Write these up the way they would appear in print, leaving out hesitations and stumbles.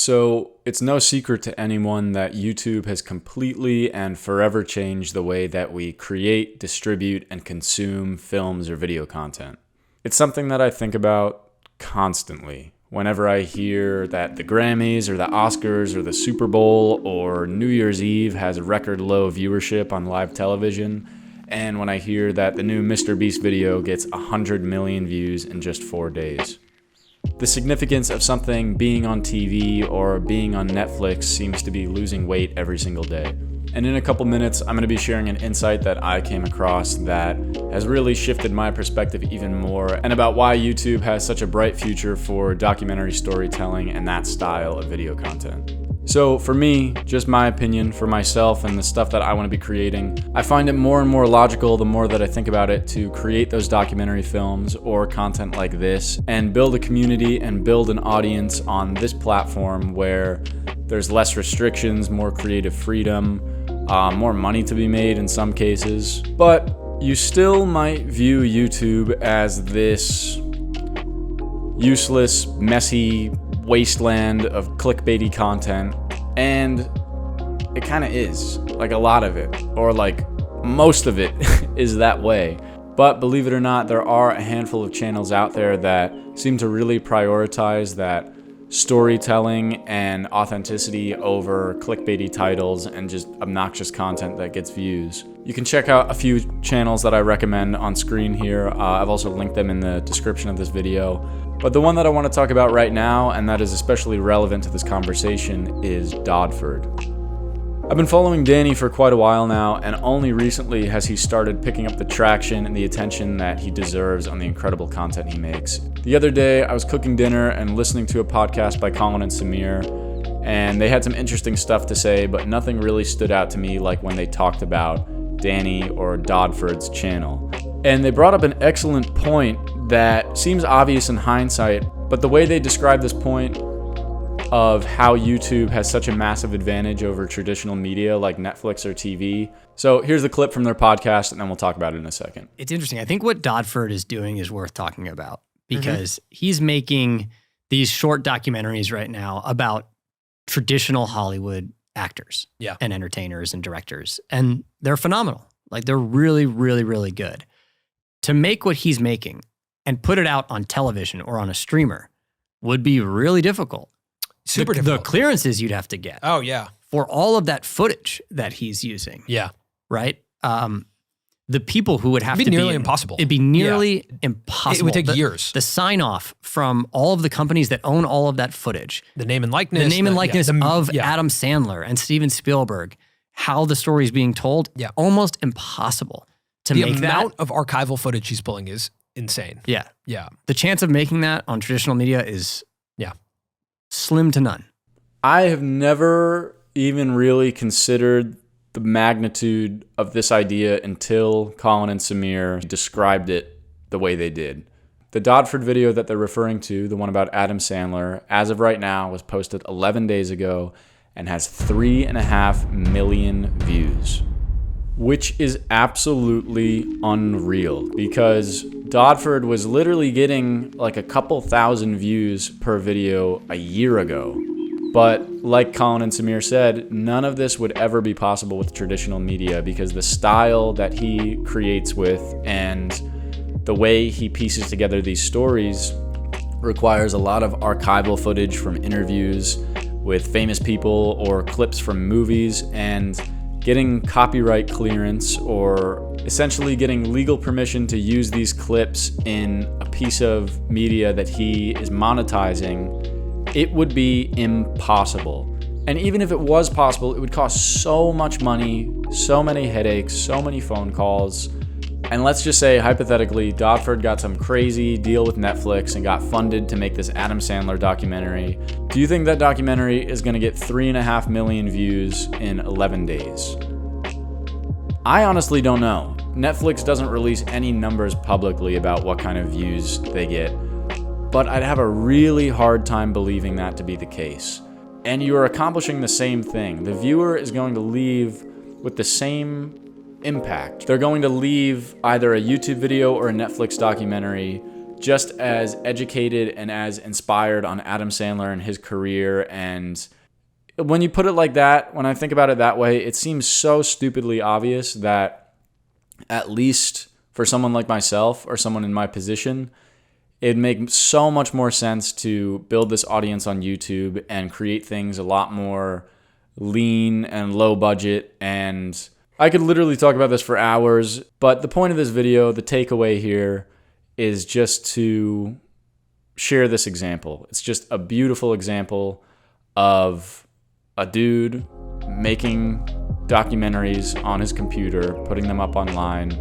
So it's no secret to anyone that YouTube has completely and forever changed the way that we create, distribute, and consume films or video content. It's something that I think about constantly. Whenever I hear that the Grammys or the Oscars or the Super Bowl or New Year's Eve has a record low viewership on live television, and when I hear that the new Mr. Beast video gets 100 million views in just 4 days. The significance of something being on TV or being on Netflix seems to be losing weight every single day. And in a couple minutes, I'm going to be sharing an insight that I came across that has really shifted my perspective even more, and about why YouTube has such a bright future for documentary storytelling and that style of video content. So for me, just my opinion for myself and the stuff that I want to be creating, I find it more and more logical the more that I think about it to create those documentary films or content like this and build a community and build an audience on this platform where there's less restrictions, more creative freedom, more money to be made in some cases. But you still might view YouTube as this useless, messy wasteland of clickbaity content, and it kind of is, like a lot of it, or like most of it is that way. But believe it or not, there are a handful of channels out there that seem to really prioritize that storytelling and authenticity over clickbaity titles and just obnoxious content that gets views. You can check out a few channels that I recommend on screen here. I've also linked them in the description of this video. But the one that I want to talk about right now, and that is especially relevant to this conversation, is Dodford. I've been following Danny for quite a while now, and only recently has he started picking up the traction and the attention that he deserves on the incredible content he makes. The other day, I was cooking dinner and listening to a podcast by Colin and Samir, and they had some interesting stuff to say, but nothing really stood out to me like when they talked about Danny or Dodford's channel. And they brought up an excellent point that seems obvious in hindsight, but the way they describe this point of how YouTube has such a massive advantage over traditional media like Netflix or TV. So here's the clip from their podcast, and then we'll talk about it in a second. It's interesting. I think what Dodford is doing is worth talking about because he's making these short documentaries right now about traditional Hollywood actors and entertainers and directors, and they're phenomenal. Like, they're really, really, really good. To make what he's making and put it out on television or on a streamer would be really difficult. Super difficult. The clearances you'd have to get. Oh, yeah. For all of that footage that he's using. Yeah. Right? The people who would have to be... It'd be nearly impossible. It'd be nearly impossible. It would take years. The sign-off from all of the companies that own all of that footage. The name and likeness. The name and likeness of Adam Sandler and Steven Spielberg. How the story is being told. Yeah. Almost impossible to make that. The amount of archival footage he's pulling is insane. Yeah. Yeah. The chance of making that on traditional media is slim to none. I have never even really considered the magnitude of this idea until Colin and Samir described it the way they did. The Dodford video that they're referring to, the one about Adam Sandler, as of right now was posted 11 days ago and has 3.5 million views, which is absolutely unreal because Dodford was literally getting like a couple thousand views per video a year ago. But like Colin and Samir said, none of this would ever be possible with traditional media because the style that he creates with and the way he pieces together these stories requires a lot of archival footage from interviews with famous people or clips from movies, and getting copyright clearance or essentially getting legal permission to use these clips in a piece of media that he is monetizing, it would be impossible. And even if it was possible, it would cost so much money, so many headaches, so many phone calls. And let's just say, hypothetically, Dodford got some crazy deal with Netflix and got funded to make this Adam Sandler documentary. Do you think that documentary is going to get 3.5 million views in 11 days? I honestly don't know. Netflix doesn't release any numbers publicly about what kind of views they get, but I'd have a really hard time believing that to be the case. And you are accomplishing the same thing. The viewer is going to leave with the same impact. They're going to leave either a YouTube video or a Netflix documentary just as educated and as inspired on Adam Sandler and his career. And when you put it like that, when I think about it that way, it seems so stupidly obvious that at least for someone like myself or someone in my position, it'd make so much more sense to build this audience on YouTube and create things a lot more lean and low budget. And I could literally talk about this for hours, but the point of this video, the takeaway here, is just to share this example. It's just a beautiful example of a dude making documentaries on his computer, putting them up online,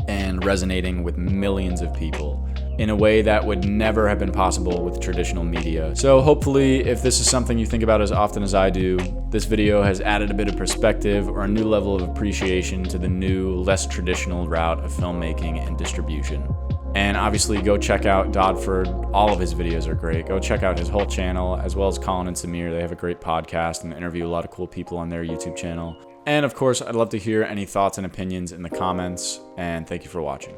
and resonating with millions of people in a way that would never have been possible with traditional media. So hopefully, if this is something you think about as often as I do, this video has added a bit of perspective or a new level of appreciation to the new, less traditional route of filmmaking and distribution. And obviously, go check out Dodford. All of his videos are great. Go check out his whole channel, as well as Colin and Samir. They have a great podcast and interview a lot of cool people on their YouTube channel. And of course, I'd love to hear any thoughts and opinions in the comments. And thank you for watching.